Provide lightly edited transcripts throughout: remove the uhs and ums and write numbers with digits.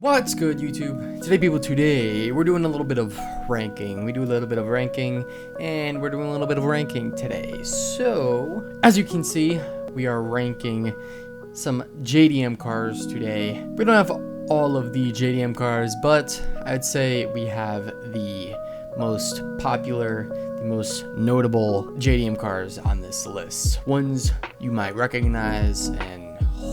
What's good, YouTube? Today we're doing a little bit of ranking. We do a little bit of ranking, and we're doing a little bit of ranking today. So, as you can see, we are ranking some JDM cars today. We don't have all of the JDM cars, but I'd say we have the most popular, the most notable JDM cars on this list. Ones you might recognize and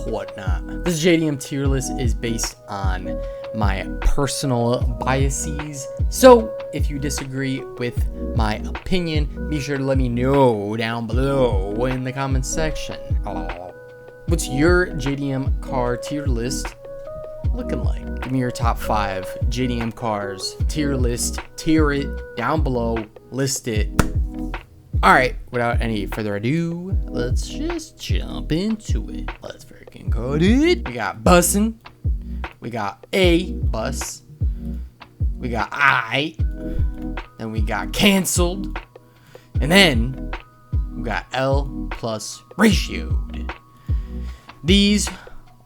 whatnot. This JDM tier list is based on my personal biases, so if you disagree with my opinion, be sure to let me know down below in the comments section. What's your JDM car tier list looking like? Give me your top 5 JDM cars tier list. Tier it down below, list it. Alright, without any further ado, let's just jump into it. Let's freaking cut it. We got bussin'. We got A bus. We got I. Then we got canceled. And then we got L plus ratioed. These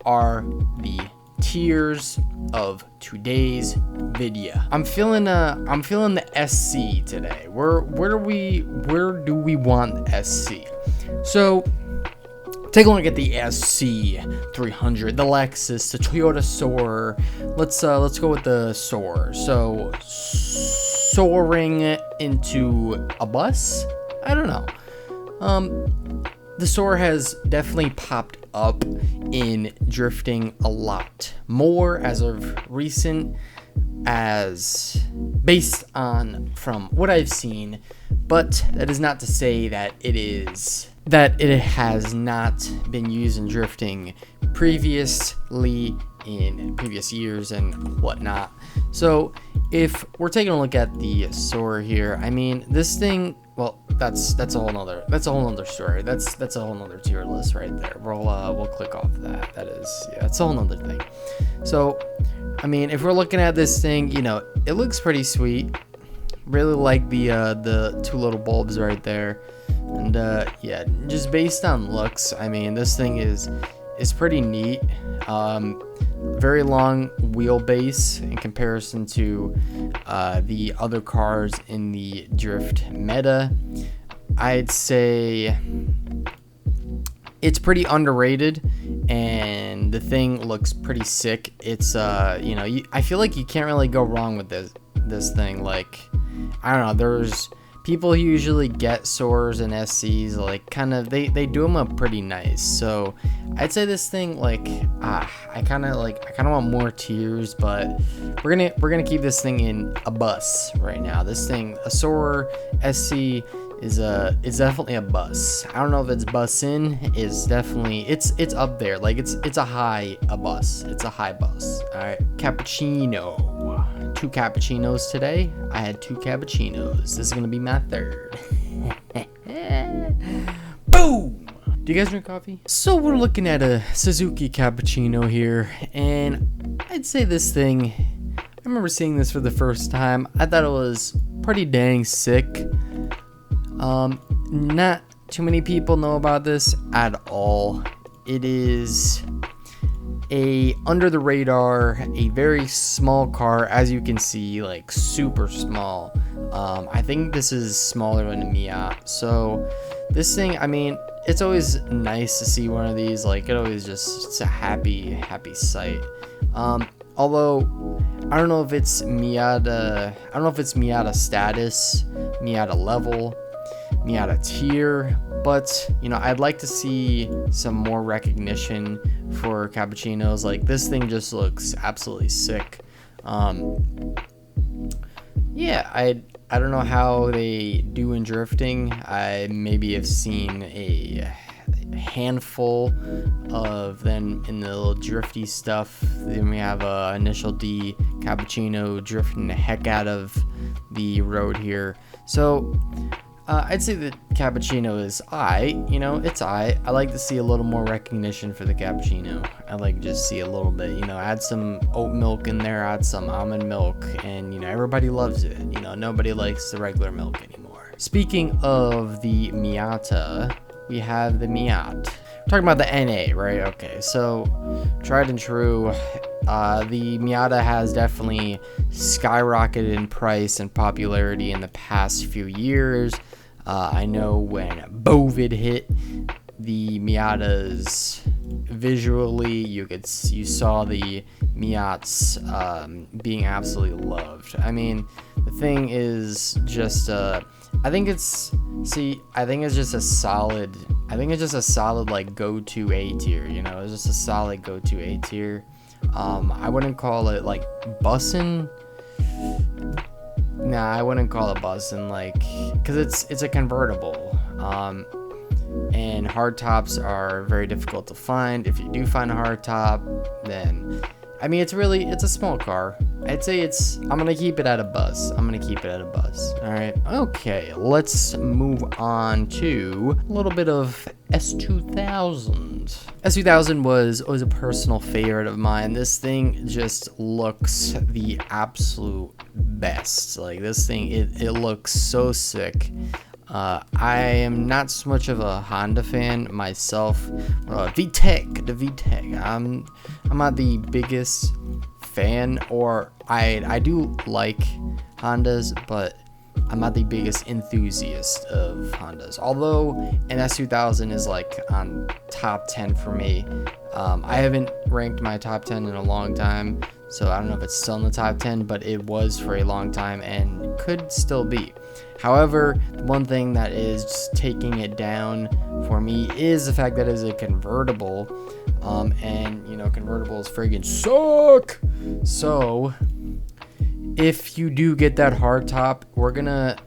are the tiers of today's video. I'm feeling the SC today. Where do we want the SC? So take a look at the SC300, the Lexus, the Toyota Soarer. Let's go with the Soarer. So soaring into a bus? I don't know. The Soarer has definitely popped up in drifting a lot more as of recent, as based on from what I've seen, but that is not to say that it has not been used in drifting previously in previous years and whatnot. So if we're taking a look at the Soarer here, I mean, this thing, well, that's a whole nother story. That's a whole nother tier list right there. We'll click off that. That's a whole nother thing. So I mean, if we're looking at this thing, you know, it looks pretty sweet. Really like the two little bulbs right there. And yeah, just based on looks, I mean, this thing is pretty neat. Very long wheelbase in comparison to the other cars in the drift meta. I'd say it's pretty underrated, and the thing looks pretty sick. It's you know, I feel like you can't really go wrong with this thing. Like, I don't know, there's people who usually get Soarers and SCs, like, kind of they do them up pretty nice. So I'd say this thing, like, I kind of want more tiers, but we're gonna keep this thing in a bus right now. This thing, a Soarer SC, is definitely a bus. I don't know if it's bussin'. It's definitely it's up there. Like, it's a bus. It's a high bus. All right, cappuccino. 2 cappuccinos today. I had 2 cappuccinos. This is gonna be my 3rd. Boom! Do you guys drink coffee? So we're looking at a Suzuki cappuccino here, and I'd say this thing, I remember seeing this for the first time. I thought it was pretty dang sick. Not too many people know about this at all. It is a under the radar, a very small car, as you can see, like super small. I think this is smaller than a Miata. So this thing, I mean, it's always nice to see one of these. Like, it's a happy sight. Although I don't know if it's Miata, status, Miata level, Miata tier, but you know, I'd like to see some more recognition for cappuccinos. Like, this thing just looks absolutely sick. Yeah, I don't know how they do in drifting. I maybe have seen a handful of them in the little drifty stuff. Then we have Initial D cappuccino drifting the heck out of the road here. So I'd say that cappuccino is it's I like to see a little more recognition for the cappuccino. I like to just see a little bit, you know, add some oat milk in there, add some almond milk, and you know, everybody loves it. You know, nobody likes the regular milk anymore. Speaking of the Miata, we have the Miata talking about the NA, right? Okay, so tried and true. The Miata has definitely skyrocketed in price and popularity in the past few years. I know when Bovid hit, the Miatas visually, you saw the Miats being absolutely loved. I mean, the thing is just I think it's just a solid like go-to A tier, you know. It's just a solid go-to A tier. I wouldn't call it like bussin'. Nah, I wouldn't call it bussin', like, because it's a convertible. And hardtops are very difficult to find. If you do find a hardtop, then I mean, it's a small car. I'd say I'm gonna keep it at a bus. All right. Okay, let's move on to a little bit of S2000. S2000 was a personal favorite of mine. This thing just looks the absolute best. Like, this thing, it looks so sick. I am not so much of a Honda fan myself. VTEC, the VTEC. I'm not the biggest fan, or I do like Hondas, but I'm not the biggest enthusiast of Hondas. Although an S2000 is like on top 10 for me. I haven't ranked my top 10 in a long time, so I don't know if it's still in the top 10, but it was for a long time and could still be. However, one thing that is just taking it down for me is the fact that it is a convertible, and you know, convertibles friggin' suck. So if you do get that hardtop, we're gonna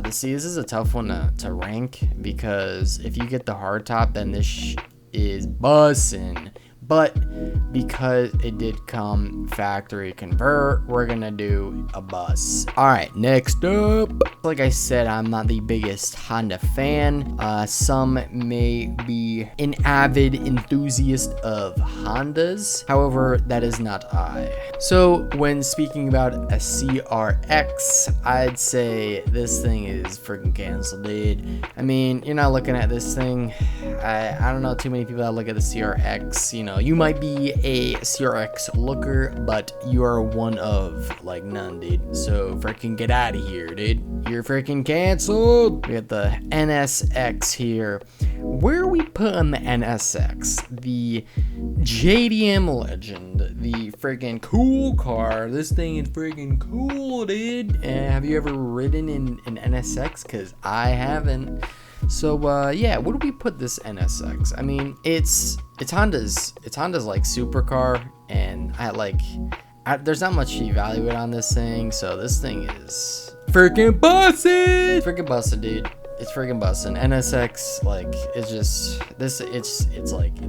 this is a tough one to rank, because if you get the hardtop, then this is bussin'. But because it did come factory convert, we're gonna do a bus. All right, next up. Like I said, I'm not the biggest Honda fan. Some may be an avid enthusiast of Hondas. However, that is not I. So when speaking about a CRX, I'd say this thing is freaking canceled, dude. I mean, you're not looking at this thing. I don't know too many people that look at the CRX. You know, you might be a CRX looker, but you are one of like none, dude. So freaking get out of here, dude. You're freaking canceled. We got the NSX here. Where are we putting the NSX? The JDM Legend, the freaking cool car. This thing is freaking cool, dude. And have you ever ridden in an NSX? Cause I haven't. So yeah, where do we put this NSX? I mean, it's Honda's like supercar, and there's not much to evaluate on this thing. So this thing is freaking busted. Freaking busted, dude. It's freaking busting. NSX, like, it's just it's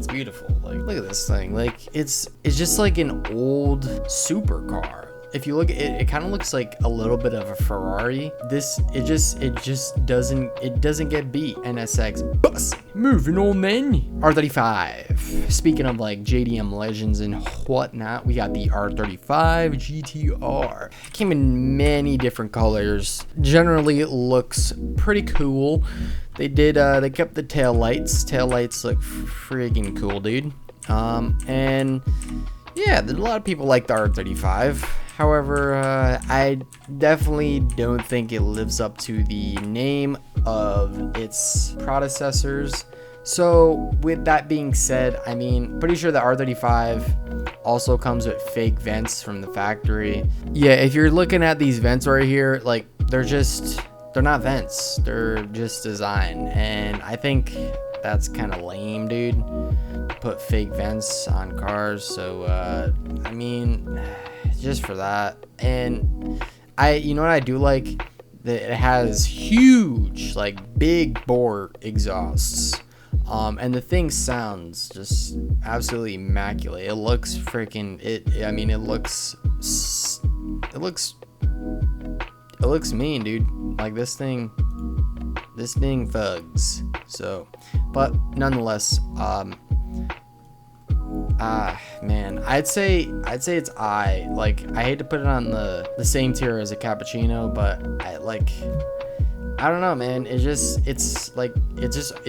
beautiful. Like, look at this thing. Like, it's just like an old supercar. If you look at it, it kind of looks like a little bit of a Ferrari. It just doesn't get beat. NSX bus. Moving on then. R35. Speaking of like JDM Legends and whatnot, we got the R35 GTR. Came in many different colors. Generally, it looks pretty cool. They kept the tail lights. Tail lights look freaking cool, dude. And yeah, a lot of people like the R35. However, I definitely don't think it lives up to the name of its predecessors. So with that being said, I mean, pretty sure the R35 also comes with fake vents from the factory. Yeah, if you're looking at these vents right here, like, they're not vents, they're just design. And I think that's kind of lame, dude, put fake vents on cars. So I mean, just for that. And you know what I do like? That it has huge, like, big bore exhausts. And the thing sounds just absolutely immaculate. It looks freaking it looks mean, dude. Like, this thing thugs. So, but nonetheless, man, I'd say it's like, I hate to put it on the same tier as a cappuccino, but I don't know, man. It's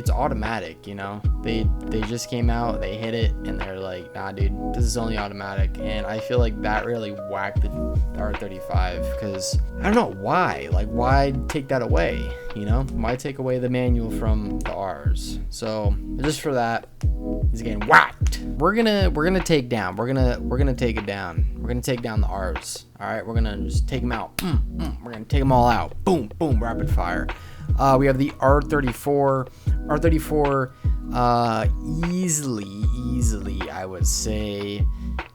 automatic, you know. They just came out, they hit it, and they're like, nah, dude, this is only automatic. And I feel like that really whacked the R35, because I don't know why. Like, why take that away? You know, why take away the manual from the R's? So just for that, he's getting whacked. We're gonna take down. We're gonna take it down. We're gonna take down the R's. All right, we're gonna just take them out. We're gonna take them all out. Boom, boom, rapid fire. We have the R34. R34, easily, I would say,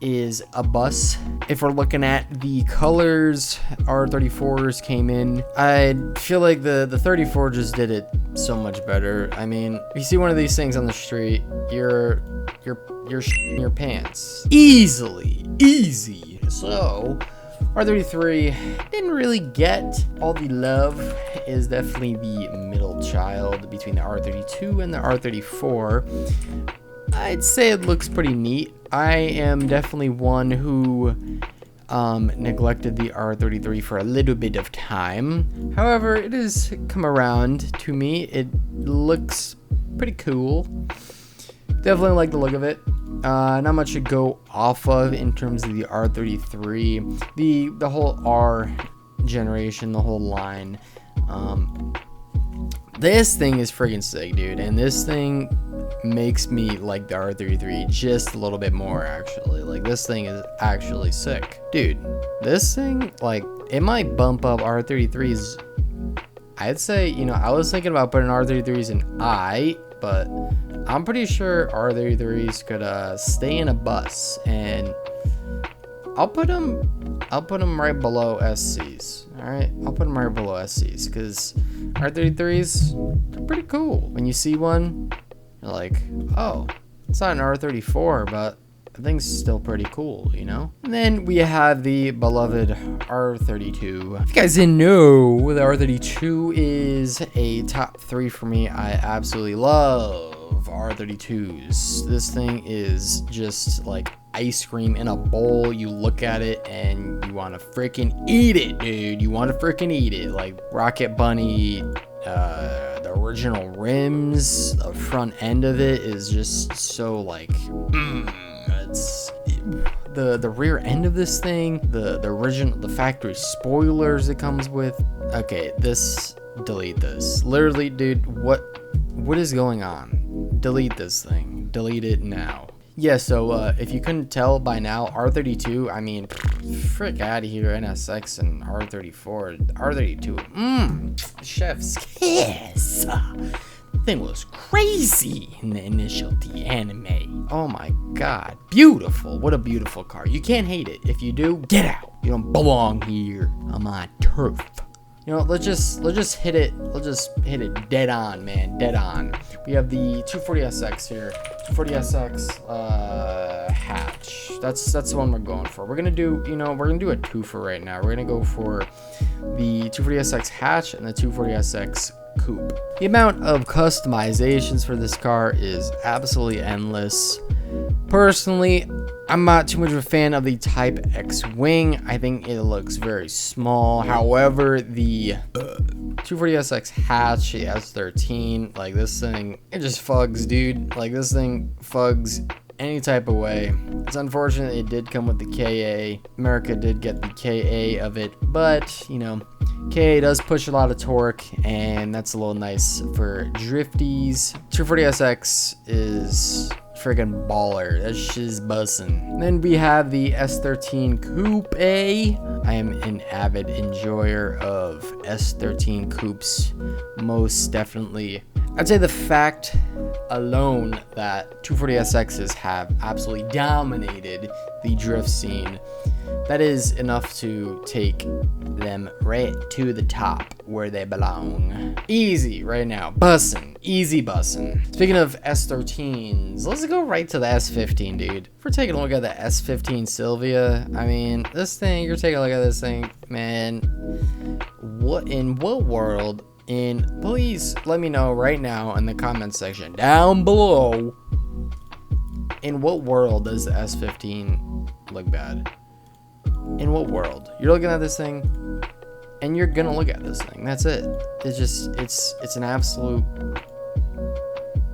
is a bus. If we're looking at the colors R34s came in, I feel like the 34 just did it so much better. I mean, if you see one of these things on the street, you're in your pants. Easy. So R33 didn't really get all the love. Is definitely the middle child between the R32 and the R34. I'd say it looks pretty neat. I am definitely one who neglected the R33 for a little bit of time. However, it has come around to me. It looks pretty cool. Definitely like the look of it. Not much to go off of in terms of the R33. The whole R generation, the whole line. This thing is freaking sick, dude. And this thing makes me like the R33 just a little bit more, actually. Like, this thing is actually sick. Dude, this thing, like, it might bump up R33s. I'd say, you know, I was thinking about putting R33s in I, but I'm pretty sure R33s could stay in a bus, and I'll put them right below SCs. All right, I'll put them right below SCs because R33s, they're pretty cool. When you see one, you're like, oh, it's not an R34, but the thing's still pretty cool, you know? And then we have the beloved R32. If you guys didn't know, the R32 is a top 3 for me. I absolutely love R32s. This thing is just like ice cream in a bowl. You look at it and you want to freaking eat it, dude. You want to freaking eat it. Like Rocket Bunny, the original rims, the front end of it is just so like, it's the rear end of this thing, the original, the factory spoilers it comes with. Okay, delete this. Literally, dude, what is going on? Delete this thing. Delete it now. Yeah, so if you couldn't tell by now, R32, I mean, frick out of here, NSX and R34. R32, chef's kiss. Thing was crazy in the initial D anime. Oh my god, beautiful. What a beautiful car. You can't hate it. If you do, get out. You don't belong here on my turf. You know, let's just hit it. Let's just hit it dead on, man. Dead on. We have the 240SX here. 240SX hatch. That's the one we're going for. We're gonna do, you know, we're gonna do a twofer right now. We're gonna go for the 240SX hatch and the 240SX coupe. The amount of customizations for this car is absolutely endless. Personally, I'm not too much of a fan of the Type X wing. I think it looks very small. However, the 240SX hatch, the S13, like this thing, it just fugs, dude. Like this thing fugs any type of way. It's unfortunate it did come with the KA. America did get the KA of it, but you know, KA does push a lot of torque, and that's a little nice for drifties. 240SX is friggin' baller. That shit's bussin'. Then we have the S13 Coupe. I am an avid enjoyer of S13 Coupes, most definitely. I'd say the fact alone that 240SXs have absolutely dominated the drift scene, that is enough to take them right to the top where they belong. Easy right now, bussin', easy bussin'. Speaking of S13s, let's go right to the S15, dude. If we're taking a look at the S15 Sylvia, I mean, this thing, you're taking a look at this thing, man, what world, please let me know right now in the comment section down below, in what world does the S15 look bad? In what world? You're looking at this thing, and you're gonna look at this thing. That's it. It's just, it's an absolute,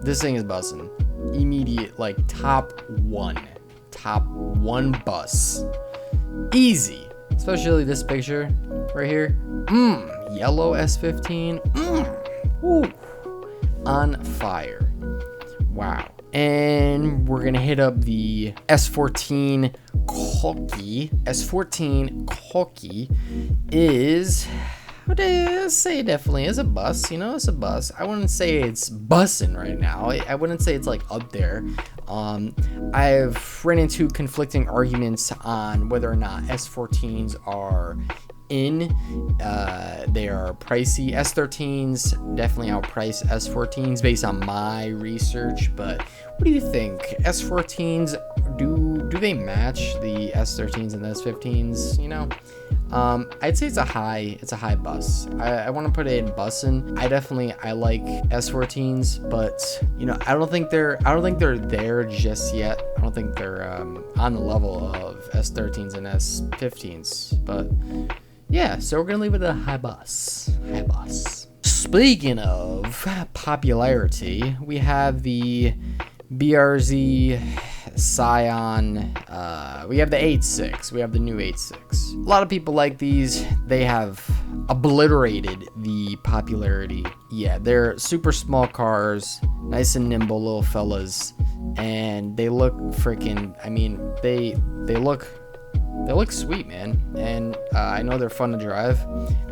this thing is buzzing. Immediate, like top one bus. Easy. Especially this picture right here. Yellow S15. Ooh. On fire. Wow. And we're gonna hit up the S14 Cocky. S14 Cocky is, I would say, definitely is a bus. You know, it's a bus. I wouldn't say it's bussin' right now. I wouldn't say it's like up there. I've run into conflicting arguments on whether or not S14s are in. They are pricey. S13s definitely outprice S14s based on my research, but what do you think? S14s, do they match the S13s and the S15s? You know, I'd say it's a high bus. I want to put it in bussin'. I like S14s, but you know, I don't think they're there just yet. I don't think they're on the level of S13s and S15s, but yeah, so we're gonna leave it at a high bus. Speaking of popularity, we have the BRZ Scion. We have the 8.6. We have the new 8.6. A lot of people like these. They have obliterated the popularity. Yeah, they're super small cars, nice and nimble little fellas, and they look freaking. I mean, they look sweet, man. And I know they're fun to drive.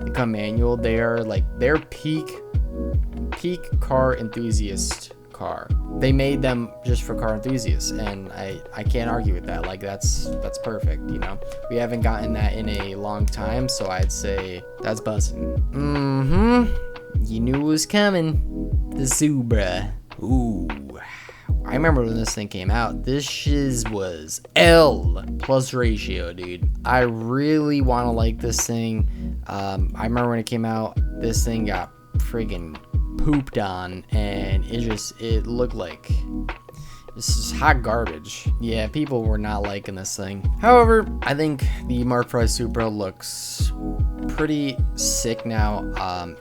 They come manual. They are like, they're peak car enthusiast car. They made them just for car enthusiasts, and I can't argue with that. Like, that's perfect, you know. We haven't gotten that in a long time, so I'd say that's buzzing. You knew it was coming. The Supra. Ooh. I remember when this thing came out, this shiz was L plus ratio, dude. I really want to like this thing. I remember when it came out, this thing got friggin' pooped on, and it looked like this is hot garbage. Yeah, people were not liking this thing. However, I think the Mark V Supra looks pretty sick now.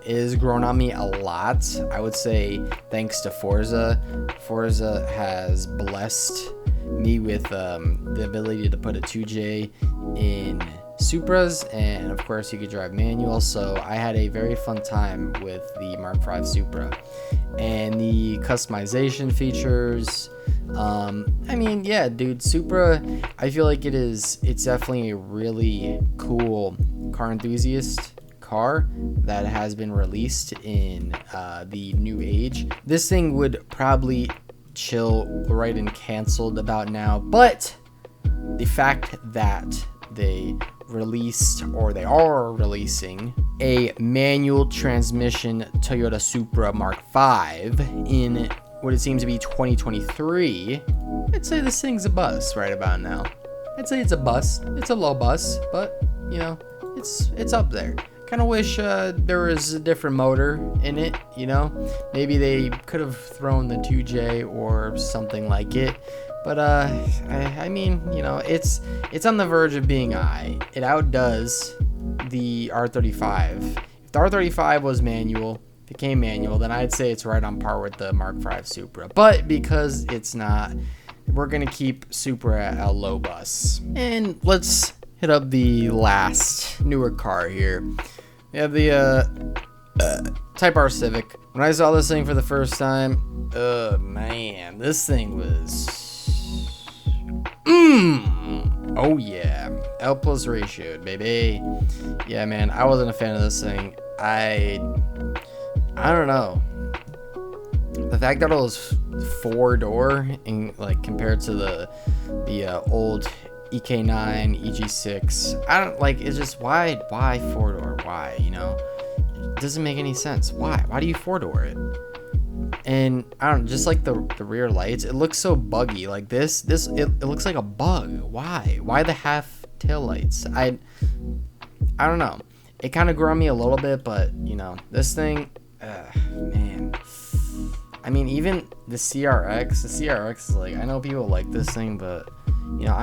It has grown on me a lot. I would say thanks to Forza. Forza has blessed me with the ability to put a 2J in Supras, and of course you could drive manual, so I had a very fun time with the Mark V Supra. And the customization features, I mean, yeah, dude, Supra, I feel like it's definitely a really cool car enthusiast car that has been released in the new age. This thing would probably chill right and canceled about now, but the fact that they released, or they are releasing, a manual transmission Toyota Supra Mark V in what it seems to be 2023, I'd say this thing's a bus right about now. I'd say it's a bus. It's a low bus, but you know, it's up there. Kind of wish there was a different motor in it, you know. Maybe they could have thrown the 2J or something like it. But I mean, you know, it's on the verge of being it outdoes the R35. If the R35 was manual, became manual, then I'd say it's right on par with the Mark V Supra. But because it's not, we're gonna keep Supra at a low bus. And let's hit up the last newer car here. We have the Type R Civic. When I saw this thing for the first time, man, this thing was oh yeah, L plus ratioed, baby. Yeah, man, I wasn't a fan of this thing. I don't know. The fact that it was 4-door in, like, compared to the old EK9, EG6, I don't like. It's just why 4-door? Why, you know? It doesn't make any sense. Why do you 4-door it? And I don't, just like the rear lights, it looks so buggy. Like this it looks like a bug. Why the half tail lights? I don't know. It kind of grew on me a little bit, but you know, this thing, man. I mean, even the CRX is like, I know people like this thing, but you know,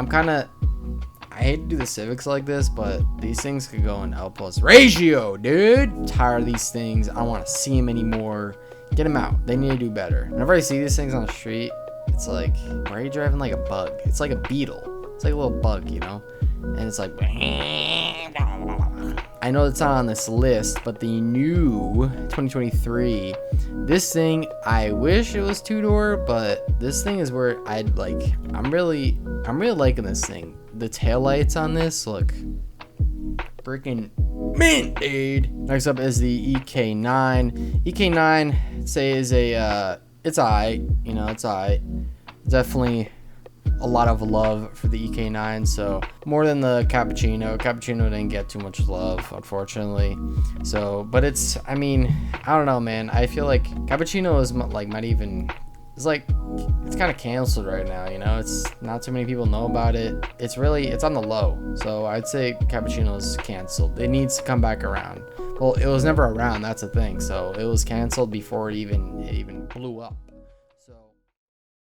I hate to do the Civics like this, but these things could go in L plus ratio, dude. I'm tired of these things. I don't want to see them anymore. Get them out. They need to do better. Whenever I see these things on the street, it's like, why are you driving like a bug? It's like a beetle. It's like a little bug, you know? And it's like, I know it's not on this list, but the new 2023, this thing, I wish it was two-door, but this thing is where I'd like, I'm really liking this thing. The taillights on this look freaking mint, dude. Next up is the EK9. EK9, say, is a, it's alright, you know, it's alright. Definitely a lot of love for the EK9, so more than the Cappuccino. Cappuccino didn't get too much love, unfortunately. So, but it's, I mean, I don't know, man. I feel like Cappuccino is like might even, it's like, it's kind of canceled right now, you know? It's not too many people know about it. It's really, it's on the low. So I'd say Cappuccino is canceled. It needs to come back around. Well, it was never around, that's the thing. So it was canceled before it even blew up.